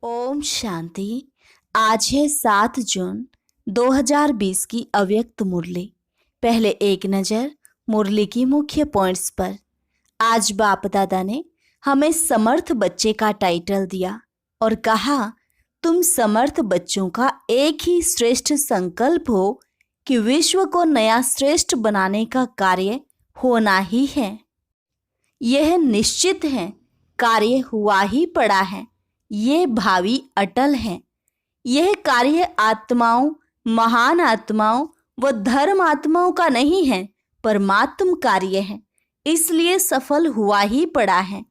ओम शांति। आज है 7 जून 2020 की अव्यक्त मुरली। पहले एक नज़र मुरली की मुख्य पॉइंट्स पर। आज बाप दादा ने हमें समर्थ बच्चे का टाइटल दिया और कहा, तुम समर्थ बच्चों का एक ही श्रेष्ठ संकल्प हो कि विश्व को नया श्रेष्ठ बनाने का कार्य होना ही है। यह निश्चित है, कार्य हुआ ही पड़ा है। ये भावी अटल है। यह कार्य आत्माओं, महान आत्माओं व धर्म आत्माओं का नहीं है, परमात्म कार्य है। इसलिए सफल हुआ ही पड़ा है।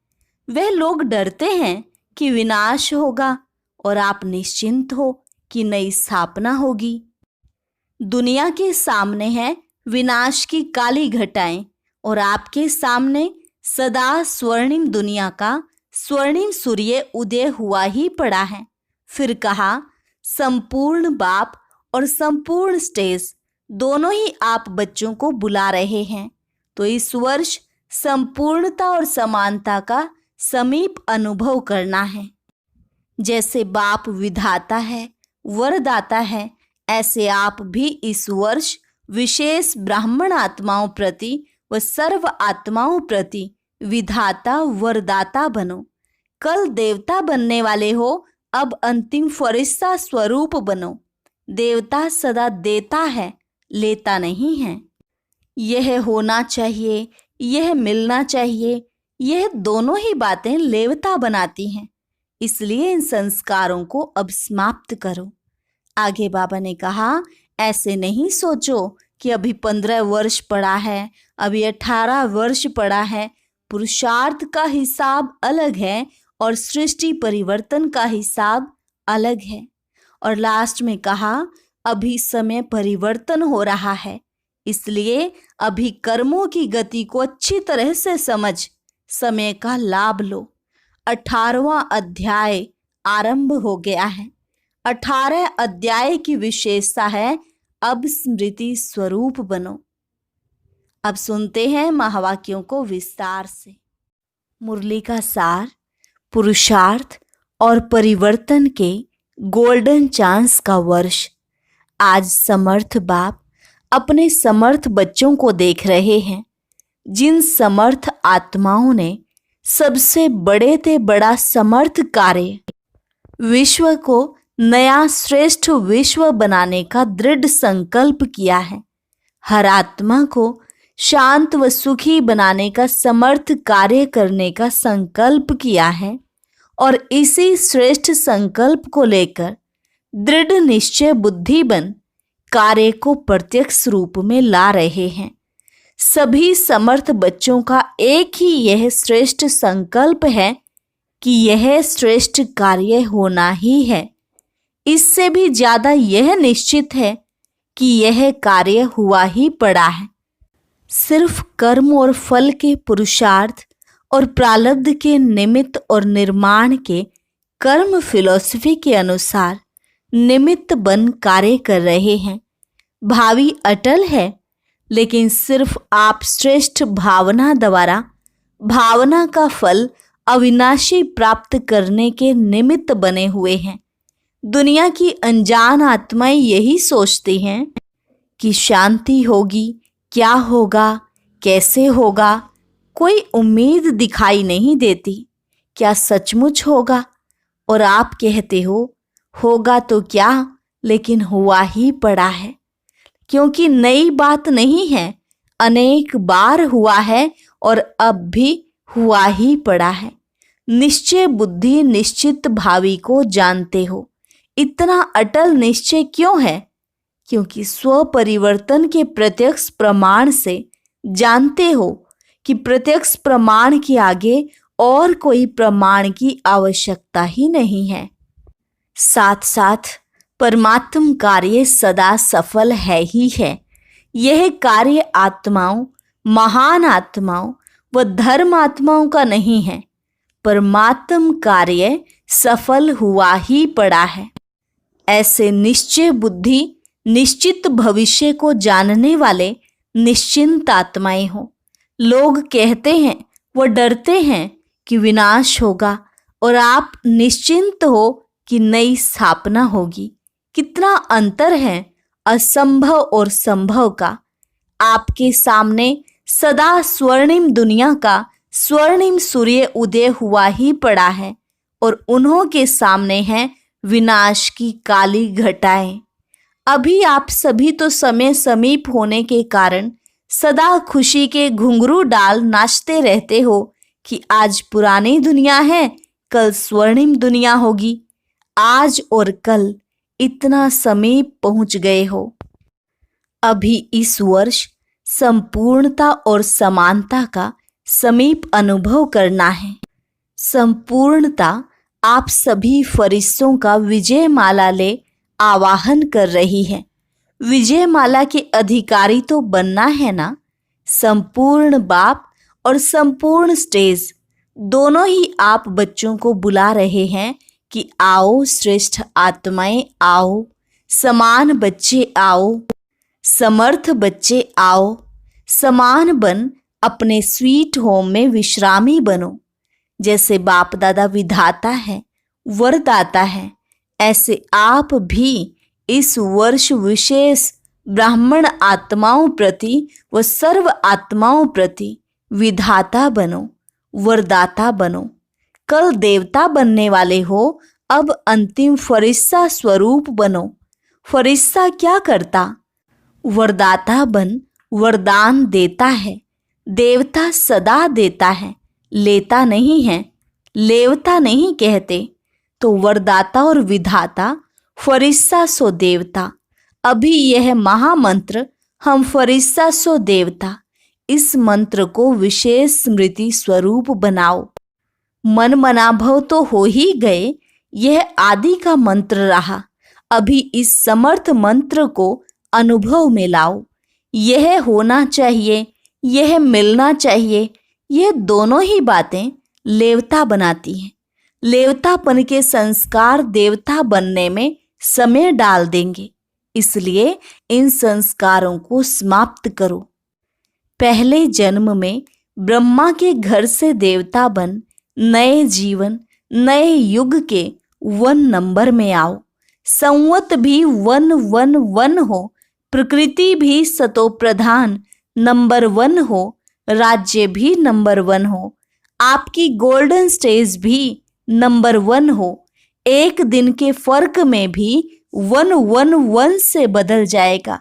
वह लोग डरते हैं कि विनाश होगा और आप निश्चिंत हो कि नई स्थापना होगी। दुनिया के सामने है विनाश की काली घटाएं और आपके सामने सदा स्वर्णिम दुनिया का स्वर्णिम सूर्य उदय हुआ ही पड़ा है। फिर कहा, संपूर्ण बाप और संपूर्ण स्टेज दोनों ही आप बच्चों को बुला रहे हैं। तो इस वर्ष संपूर्णता और समानता का समीप अनुभव करना है। जैसे बाप विधाता है, वरदाता है, ऐसे आप भी इस वर्ष विशेष ब्राह्मण आत्माओं प्रति व सर्व आत्माओं प्रति विधाता वरदाता बनो। कल देवता बनने वाले हो, अब अंतिम फरिश्ता स्वरूप बनो। देवता सदा देता है, लेता नहीं है। यह होना चाहिए, यह मिलना चाहिए, यह दोनों ही बातें लेवता बनाती हैं। इसलिए इन संस्कारों को अब समाप्त करो। आगे बाबा ने कहा, ऐसे नहीं सोचो कि अभी 15 वर्ष पड़ा है, अभी 18 वर्ष पड़ा है। पुरुषार्थ का हिसाब अलग है और सृष्टि परिवर्तन का हिसाब अलग है। और लास्ट में कहा, अभी समय परिवर्तन हो रहा है, इसलिए अभी कर्मों की गति को अच्छी तरह से समझ समय का लाभ लो। 18वां अध्याय आरंभ हो गया है। 18 अध्याय की विशेषता है, अब स्मृति स्वरूप बनो। अब सुनते हैं महावाक्यों को विस्तार से। मुरली का सार, पुरुषार्थ और परिवर्तन के गोल्डन चांस का वर्ष। आज समर्थ बाप अपने समर्थ बच्चों को देख रहे हैं, जिन समर्थ आत्माओं ने सबसे बड़े से बड़ा समर्थ कार्य विश्व को नया श्रेष्ठ विश्व बनाने का दृढ़ संकल्प किया है। हर आत्मा को शांत व सुखी बनाने का समर्थ कार्य करने का संकल्प किया है और इसी श्रेष्ठ संकल्प को लेकर दृढ़ निश्चय बुद्धि बन कार्य को प्रत्यक्ष रूप में ला रहे हैं। सभी समर्थ बच्चों का एक ही यह श्रेष्ठ संकल्प है कि यह श्रेष्ठ कार्य होना ही है। इससे भी ज्यादा यह निश्चित है कि यह कार्य हुआ ही पड़ा है। सिर्फ कर्म और फल के पुरुषार्थ और प्रारब्ध के निमित्त और निर्माण के कर्म फिलॉसफी के अनुसार निमित्त बन कार्य कर रहे हैं। भावी अटल है, लेकिन सिर्फ आप श्रेष्ठ भावना द्वारा भावना का फल अविनाशी प्राप्त करने के निमित्त बने हुए हैं। दुनिया की अनजान आत्माएं यही सोचती हैं कि शांति होगी, क्या होगा, कैसे होगा, कोई उम्मीद दिखाई नहीं देती। क्या सचमुच होगा? और आप कहते हो, होगा तो क्या, लेकिन हुआ ही पड़ा है। क्योंकि नई बात नहीं है, अनेक बार हुआ है और अब भी हुआ ही पड़ा है। निश्चय बुद्धि निश्चित भावी को जानते हो। इतना अटल निश्चय क्यों है? क्योंकि स्व परिवर्तन के प्रत्यक्ष प्रमाण से जानते हो कि प्रत्यक्ष प्रमाण के आगे और कोई प्रमाण की आवश्यकता ही नहीं है। साथ साथ परमात्म कार्य सदा सफल है ही है। यह कार्य आत्माओं, महान आत्माओं व धर्म आत्माओं का नहीं है। परमात्म कार्य सफल हुआ ही पड़ा है। ऐसे निश्चय बुद्धि निश्चित भविष्य को जानने वाले निश्चिंत आत्माएं हो। लोग कहते हैं, वो डरते हैं कि विनाश होगा और आप निश्चिंत हो कि नई स्थापना होगी। कितना अंतर है असंभव और संभव का। आपके सामने सदा स्वर्णिम दुनिया का स्वर्णिम सूर्य उदय हुआ ही पड़ा है और उन्हों के सामने है विनाश की काली घटाएं। अभी आप सभी तो समय समीप होने के कारण सदा खुशी के घुंघरू डाल नाचते रहते हो कि आज पुरानी दुनिया है, कल स्वर्णिम दुनिया होगी। आज और कल इतना समीप पहुंच गए हो। अभी इस वर्ष संपूर्णता और समानता का समीप अनुभव करना है। संपूर्णता आप सभी फरिश्तों का विजय माला ले आवाहन कर रही है। विजय माला के अधिकारी तो बनना है ना। संपूर्ण बाप और संपूर्ण स्टेज दोनों ही आप बच्चों को बुला रहे हैं कि आओ श्रेष्ठ आत्माएं, आओ समान बच्चे, आओ समर्थ बच्चे, आओ समान बन अपने स्वीट होम में विश्रामी बनो। जैसे बाप दादा विधाता है, वरदाता है, ऐसे आप भी इस वर्ष विशेष ब्राह्मण आत्माओं प्रति व सर्व आत्माओं प्रति विधाता बनो, वरदाता बनो। कल देवता बनने वाले हो, अब अंतिम फरिश्ता स्वरूप बनो। फरिश्ता क्या करता? वरदाता बन वरदान देता है। देवता सदा देता है, लेता नहीं है, लेवता नहीं कहते। तो वरदाता और विधाता, फरिश्ता सो देवता। अभी यह महामंत्र हम फरिश्ता सो देवता, इस मंत्र को विशेष स्मृति स्वरूप बनाओ। मन मनाभव तो हो ही गए, यह आदि का मंत्र रहा। अभी इस समर्थ मंत्र को अनुभव में लाओ। यह होना चाहिए, यह मिलना चाहिए, यह दोनों ही बातें लेवता बनाती हैं। लेवतापन के संस्कार देवता बनने में समय डाल देंगे, इसलिए इन संस्कारों को समाप्त करो। पहले जन्म में ब्रह्मा के घर से देवता बन नए जीवन, नए युग के 1 नंबर में आओ। संवत भी 111 हो, प्रकृति भी सतो प्रधान नंबर 1 हो, राज्य भी नंबर 1 हो, आपकी गोल्डन स्टेज भी नंबर 1 हो। एक दिन के फर्क में भी 111 से बदल जाएगा।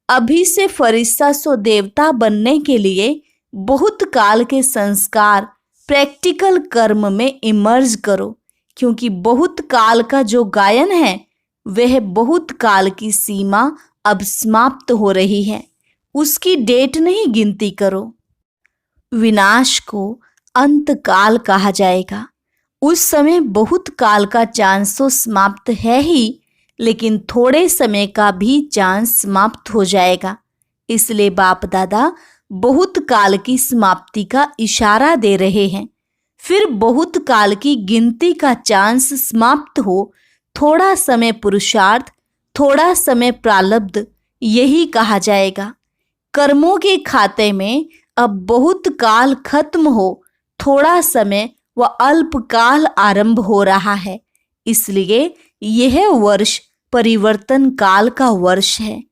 अभी से फरिश्ता सो देवता बनने के लिए बहुत काल के संस्कार प्रैक्टिकल कर्म में इमर्ज करो, क्योंकि बहुत काल का जो गायन है वह बहुत काल की सीमा अब समाप्त हो रही है। उसकी डेट नहीं गिनती करो। विनाश को अंत काल कहा जाएगा। उस समय बहुत काल का चांस तो समाप्त है ही, लेकिन थोड़े समय का भी चांस समाप्त हो जाएगा। इसलिए बाप दादा बहुत काल की समाप्ति का इशारा दे रहे हैं। फिर बहुत काल की गिनती का चांस समाप्त हो, थोड़ा समय पुरुषार्थ, थोड़ा समय प्रारब्ध, यही कहा जाएगा। कर्मों के खाते में अब बहुत काल खत्म हो, थोड़ा समय व अल्पकाल आरंभ हो रहा है। इसलिए यह वर्ष परिवर्तन काल का वर्ष है।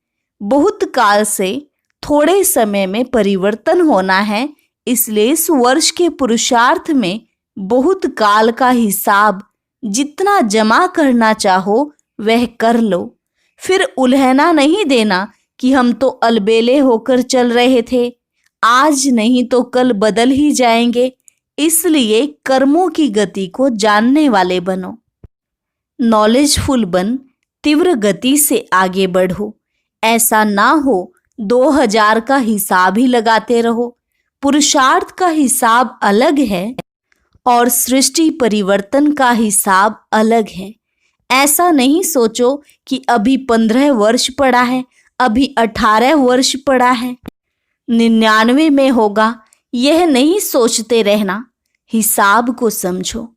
बहुत काल से थोड़े समय में परिवर्तन होना है, इसलिए इस वर्ष के पुरुषार्थ में बहुत काल का हिसाब जितना जमा करना चाहो वह कर लो। फिर उल्हना नहीं देना कि हम तो अलबेले होकर चल रहे थे, आज नहीं तो कल बदल ही जाएंगे। इसलिए कर्मों की गति को जानने वाले बनो। नॉलेजफुल बन तीव्र गति से आगे बढ़ो। ऐसा ना हो 2000 का हिसाब ही लगाते रहो। पुरुषार्थ का हिसाब अलग है और सृष्टि परिवर्तन का हिसाब अलग है। ऐसा नहीं सोचो कि अभी 15 वर्ष पड़ा है, अभी 18 वर्ष पड़ा है, 99 में होगा, यह नहीं सोचते रहना। हिसाब को समझो,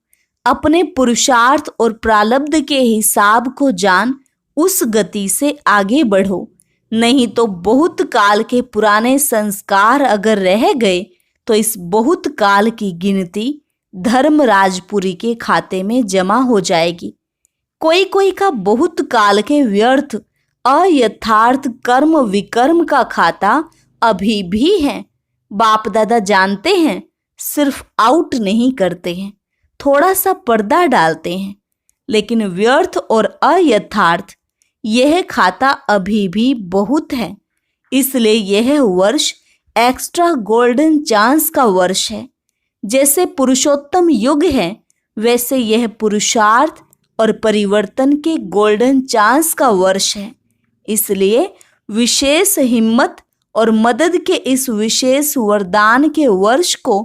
अपने पुरुषार्थ और प्रारब्ध के हिसाब को जान, उस गति से आगे बढ़ो। नहीं तो बहुत काल के पुराने संस्कार अगर रह गए तो इस बहुत काल की गिनती धर्मराजपुरी के खाते में जमा हो जाएगी। कोई कोई का बहुत काल के व्यर्थ अयथार्थ कर्म विकर्म का खाता अभी भी है। बाप दादा जानते हैं, सिर्फ आउट नहीं करते हैं, थोड़ा सा पर्दा डालते हैं, लेकिन व्यर्थ और अयथार्थ यह खाता अभी भी बहुत है। इसलिए यह वर्ष एक्स्ट्रा गोल्डन चांस का वर्ष है। जैसे पुरुषोत्तम युग है, वैसे यह पुरुषार्थ और परिवर्तन के गोल्डन चांस का वर्ष है। इसलिए विशेष हिम्मत और मदद के इस विशेष वरदान के वर्ष को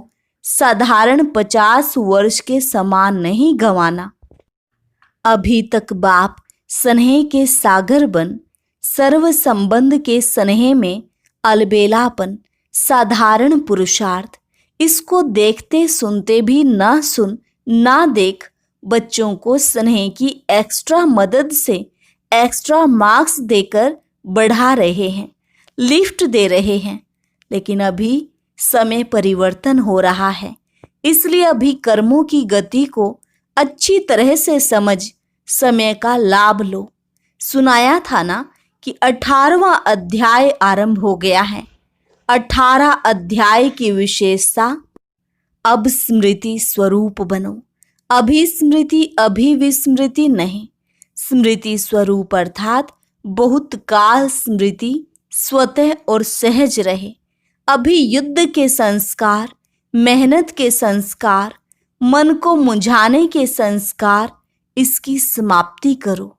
साधारण 50 वर्ष के समान नहीं गंवाना। अभी तक बाप स्नेह के सागर बन, सर्व संबंध के स्नेह में अलबेलापन, साधारण पुरुषार्थ, इसको देखते सुनते भी ना सुन ना देख बच्चों को स्नेह की एक्स्ट्रा मदद से एक्स्ट्रा मार्क्स देकर बढ़ा रहे हैं, लिफ्ट दे रहे हैं। लेकिन अभी समय परिवर्तन हो रहा है, इसलिए अभी कर्मों की गति को अच्छी तरह से समझ समय का लाभ लो। सुनाया था ना कि 18वां अध्याय आरंभ हो गया है। 18 अध्याय की विशेषता, अब स्मृति स्वरूप बनो। अभिस्मृति अभिविस्मृति नहीं, स्मृति स्वरूप अर्थात बहुत काल स्मृति स्वतः और सहज रहे। अभी युद्ध के संस्कार, मेहनत के संस्कार, मन को मुझाने के संस्कार, इसकी समाप्ति करो।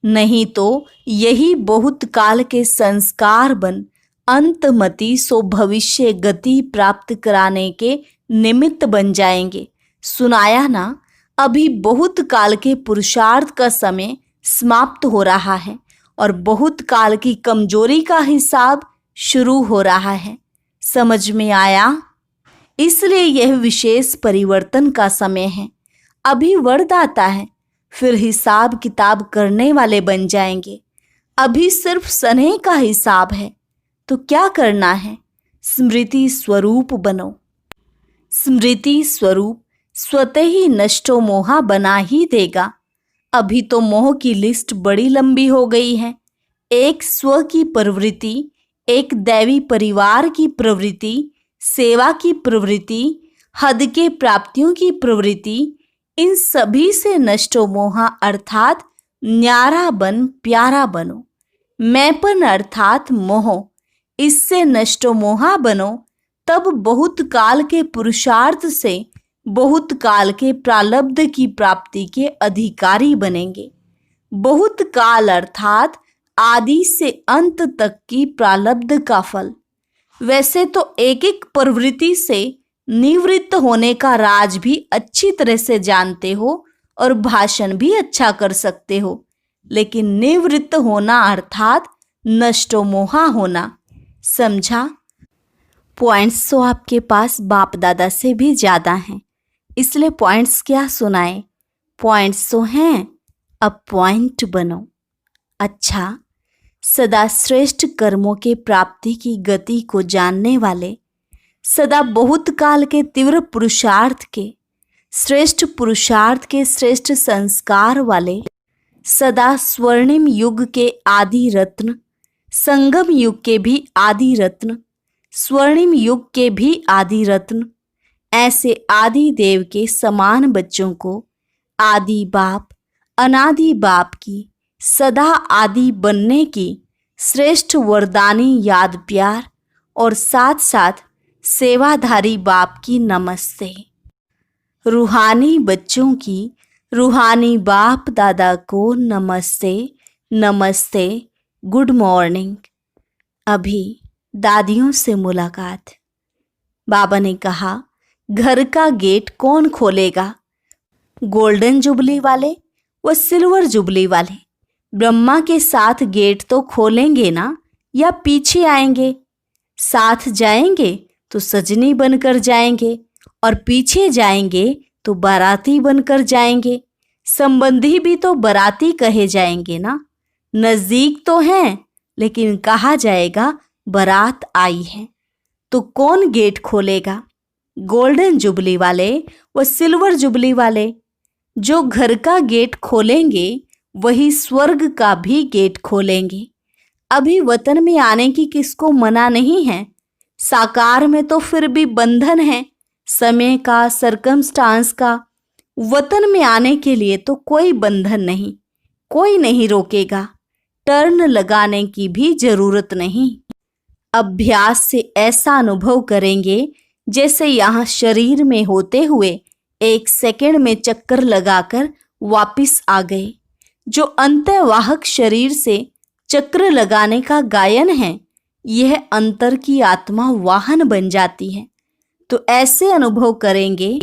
नहीं तो यही बहुत काल के संस्कार बन अंतमति सो भविष्य गति प्राप्त कराने के निमित्त बन जाएंगे। सुनाया ना, अभी बहुत काल के पुरुषार्थ का समय समाप्त हो रहा है और बहुत काल की कमजोरी का हिसाब शुरू हो रहा है। समझ में आया? इसलिए यह विशेष परिवर्तन का समय है। अभी वरदाता है, फिर हिसाब किताब करने वाले बन जाएंगे। अभी सिर्फ स्नेह का हिसाब है, तो क्या करना है? स्मृति स्वरूप बनो। स्मृति स्वरूप स्वतः ही नष्टो मोहा बना ही देगा। अभी तो मोह की लिस्ट बड़ी लंबी हो गई है। एक स्व की प्रवृत्ति, एक दैवी परिवार की प्रवृत्ति, सेवा की प्रवृत्ति, हद के प्राप्तियों की प्रवृत्ति, इन सभी से नष्टो मोहा अर्थात न्यारा बन प्यारा बनो। मैंपन अर्थात मोह, इससे नष्टो मोहा बनो। तब बहुत काल के पुरुषार्थ से बहुत काल के प्रालब्ध की प्राप्ति के अधिकारी बनेंगे। बहुत काल अर्थात आदि से अंत तक की प्रालब्ध का फल। वैसे तो एक एक प्रवृत्ति से निवृत्त होने का राज भी अच्छी तरह से जानते हो और भाषण भी अच्छा कर सकते हो, लेकिन निवृत्त होना अर्थात नष्टो मोहा होना। समझा? पॉइंट्स तो आपके पास बाप दादा से भी ज़्यादा हैं, इसलिए पॉइंट्स क्या सुनाए? पॉइंट्स तो हैं, अब पॉइंट बनो। अच्छा, सदा श्रेष्ठ कर्मों के प्राप्ति की गति को जानने वाले, सदा बहुत काल के तीव्र पुरुषार्थ के, श्रेष्ठ पुरुषार्थ के श्रेष्ठ संस्कार वाले, सदा स्वर्णिम युग के आदि रत्न, संगम युग के भी आदि रत्न, स्वर्णिम युग के भी आदि रत्न, ऐसे आदि देव के समान बच्चों को आदि बाप अनादि बाप की सदा आदि बनने की श्रेष्ठ वरदानी याद प्यार और साथ साथ सेवाधारी बाप की नमस्ते। रूहानी बच्चों की रूहानी बाप दादा को नमस्ते नमस्ते, गुड मॉर्निंग। अभी दादियों से मुलाकात। बाबा ने कहा, घर का गेट कौन खोलेगा? गोल्डन जुबली वाले व सिल्वर जुबली वाले ब्रह्मा के साथ गेट तो खोलेंगे ना, या पीछे आएंगे? साथ जाएंगे तो सजनी बनकर जाएंगे और पीछे जाएंगे तो बाराती बनकर जाएंगे। संबंधी भी तो बाराती कहे जाएंगे ना। नजदीक तो हैं, लेकिन कहा जाएगा बारात आई है। तो कौन गेट खोलेगा? गोल्डन जुबली वाले व सिल्वर जुबली वाले। जो घर का गेट खोलेंगे वही स्वर्ग का भी गेट खोलेंगे। अभी वतन में आने की किसको मना नहीं है, साकार में तो फिर भी बंधन है समय का, सरकमस्टांस का। वतन में आने के लिए तो कोई बंधन नहीं, कोई नहीं रोकेगा, टर्न लगाने की भी जरूरत नहीं। अभ्यास से ऐसा अनुभव करेंगे जैसे यहाँ शरीर में होते हुए 1 सेकंड में चक्कर लगाकर वापिस आ गए। जो अंतर्वाहक शरीर से चक्र लगाने का गायन है, यह अंतर की आत्मा वाहन बन जाती है। तो ऐसे अनुभव करेंगे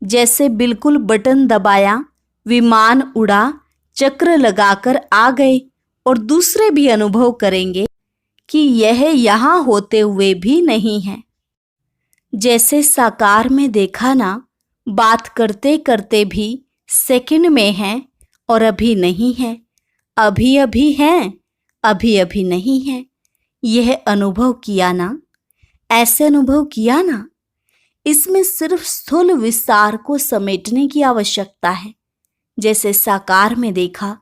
जैसे बिल्कुल बटन दबाया, विमान उड़ा, चक्र लगाकर आ गए। और दूसरे भी अनुभव करेंगे कि यह यहाँ होते हुए भी नहीं है। जैसे साकार में देखा ना, बात करते करते भी सेकंड में है और अभी नहीं है, अभी अभी है, अभी अभी नहीं है। यह अनुभव किया ना, ऐसे अनुभव किया ना। इसमें सिर्फ स्थूल विस्तार को समेटने की आवश्यकता है। जैसे साकार में देखा,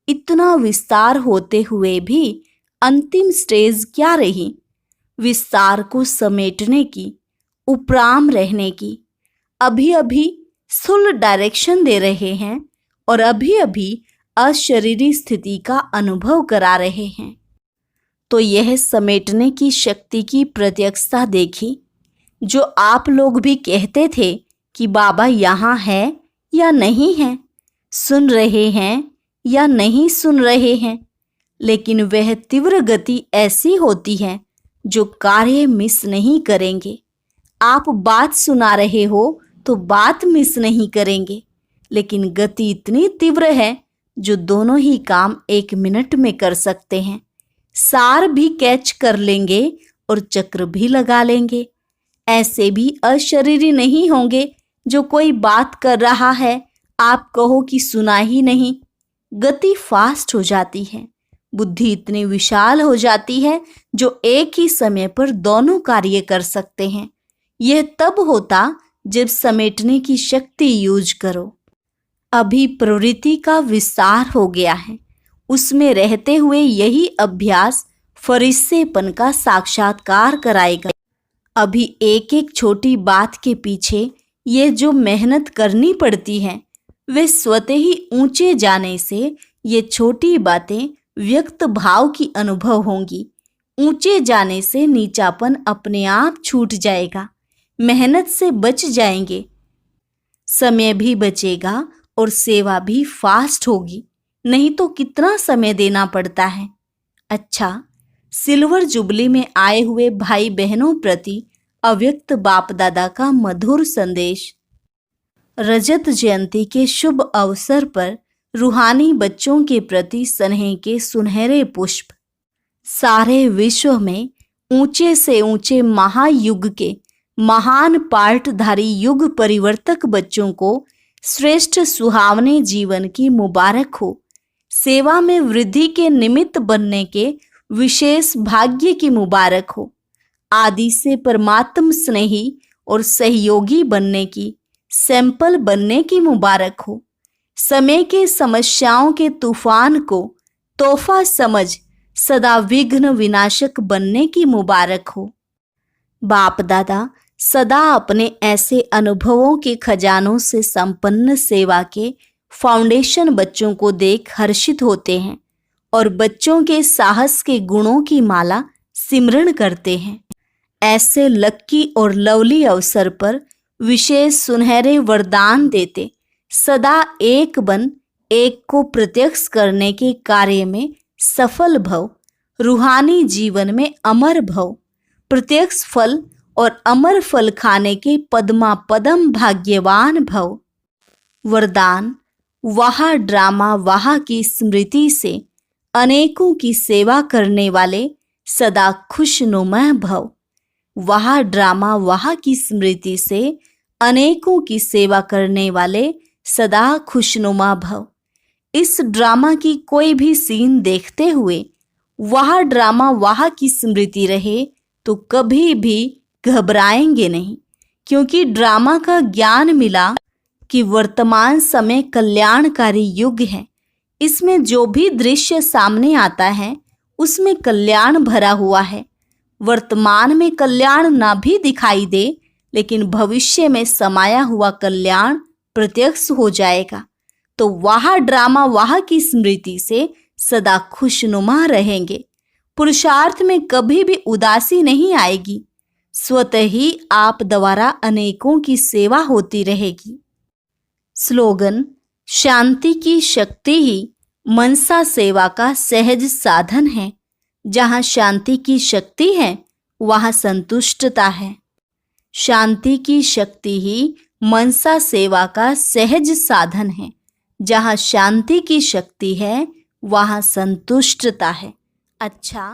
इतना विस्तार होते हुए भी अंतिम स्टेज क्या रही? विस्तार को समेटने की, उपराम रहने की। अभी अभी स्थूल डायरेक्शन दे रहे हैं और अभी अभी अशरीरी स्थिति का अनुभव करा रहे हैं। तो यह समेटने की शक्ति की प्रत्यक्षता देखी। जो आप लोग भी कहते थे कि बाबा यहाँ है या नहीं है, सुन रहे हैं या नहीं सुन रहे हैं, लेकिन वह तीव्र गति ऐसी होती है जो कार्य मिस नहीं करेंगे। आप बात सुना रहे हो तो बात मिस नहीं करेंगे, लेकिन गति इतनी तीव्र है जो दोनों ही काम 1 मिनट में कर सकते हैं। सार भी कैच कर लेंगे और चक्र भी लगा लेंगे। ऐसे भी अशरीरी नहीं होंगे जो कोई बात कर रहा है, आप कहो कि सुना ही नहीं। गति फास्ट हो जाती है, बुद्धि इतनी विशाल हो जाती है जो एक ही समय पर दोनों कार्य कर सकते हैं। यह तब होता जब समेटने की शक्ति यूज करो। अभी प्रवृत्ति का विस्तार हो गया है, उसमें रहते हुए यही अभ्यास फरिश्तेपन का साक्षात्कार कराएगा। अभी एक एक छोटी बात के पीछे ये जो मेहनत करनी पड़ती है, वे स्वतः ही ऊंचे जाने से ये छोटी बातें व्यक्त भाव की अनुभव होंगी। ऊंचे जाने से नीचापन अपने आप छूट जाएगा, मेहनत से बच जाएंगे, समय भी बचेगा और सेवा भी फास्ट होगी। नहीं तो कितना समय देना पड़ता है। अच्छा, सिल्वर जुबली में आए हुए भाई बहनों प्रति अव्यक्त बाप दादा का मधुर संदेश। रजत जयंती के शुभ अवसर पर रूहानी बच्चों के प्रति स्नेह के सुनहरे पुष्प। सारे विश्व में ऊंचे से ऊंचे महायुग के महान पाठधारी युग परिवर्तक बच्चों को श्रेष्ठ सुहावने जीवन की मुबारक हो। सेवा में वृद्धि के निमित्त बनने के विशेष भाग्य की मुबारक हो। आदि से परमात्म स्नेही और सहयोगी बनने की, सैंपल बनने की मुबारक हो। समय के समस्याओं के तूफान को तोहफा समझ सदा विघ्न विनाशक बनने की मुबारक हो। बाप दादा सदा अपने ऐसे अनुभवों के खजानों से संपन्न सेवा के फाउंडेशन बच्चों को देख हर्षित होते हैं और बच्चों के साहस के गुणों की माला सिमरण करते हैं। ऐसे लक्की और लवली अवसर पर विशेष सुनहरे वरदान देते सदा एक बन एक को प्रत्यक्ष करने के कार्य में सफल भव। रूहानी जीवन में अमर भव। प्रत्यक्ष फल और अमर फल खाने के पद्मा पदम भाग्यवान भव। वरदान, वाह ड्रामा वाह की स्मृति से अनेकों की सेवा करने वाले सदा खुशनुमा भव। वाह ड्रामा वाह की स्मृति से अनेकों की सेवा करने वाले सदा खुशनुमा भव। इस ड्रामा की कोई भी सीन देखते हुए वाह ड्रामा वाह की स्मृति रहे तो कभी भी घबराएंगे नहीं, क्योंकि ड्रामा का ज्ञान मिला कि वर्तमान समय कल्याणकारी युग है। इसमें जो भी दृश्य सामने आता है उसमें कल्याण भरा हुआ है। वर्तमान में कल्याण ना भी दिखाई दे, लेकिन भविष्य में समाया हुआ कल्याण प्रत्यक्ष हो जाएगा। तो वह ड्रामा वाह की स्मृति से सदा खुशनुमा रहेंगे। पुरुषार्थ में कभी भी उदासी नहीं आएगी। स्वतः ही आप द्वारा अनेकों की सेवा होती रहेगी। स्लोगन: शांति की शक्ति ही मनसा सेवा का सहज साधन है। जहाँ शांति की शक्ति है वहाँ संतुष्टता है। शांति की शक्ति ही मनसा सेवा का सहज साधन है। जहाँ शांति की शक्ति है वहाँ संतुष्टता है। अच्छा,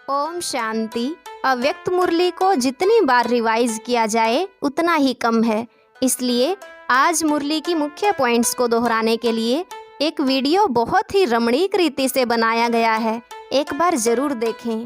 ओम शांति। अव्यक्त मुरली को जितनी बार रिवाइज किया जाए उतना ही कम है, इसलिए आज मुरली की मुख्य पॉइंट्स को दोहराने के लिए एक वीडियो बहुत ही रमणीक रीति से बनाया गया है। एक बार ज़रूर देखें।